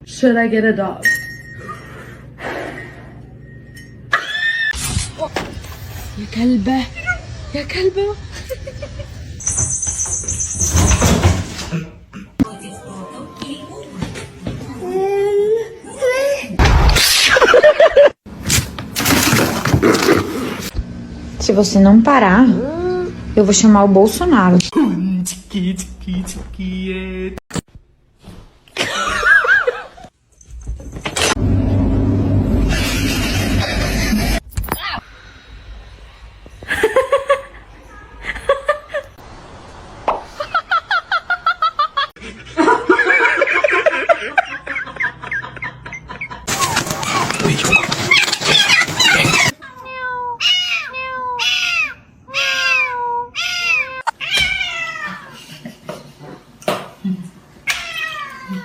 Should I get a dog? يا كلبة يا كلبة. Se você não parar, eu vou chamar o Bolsonaro.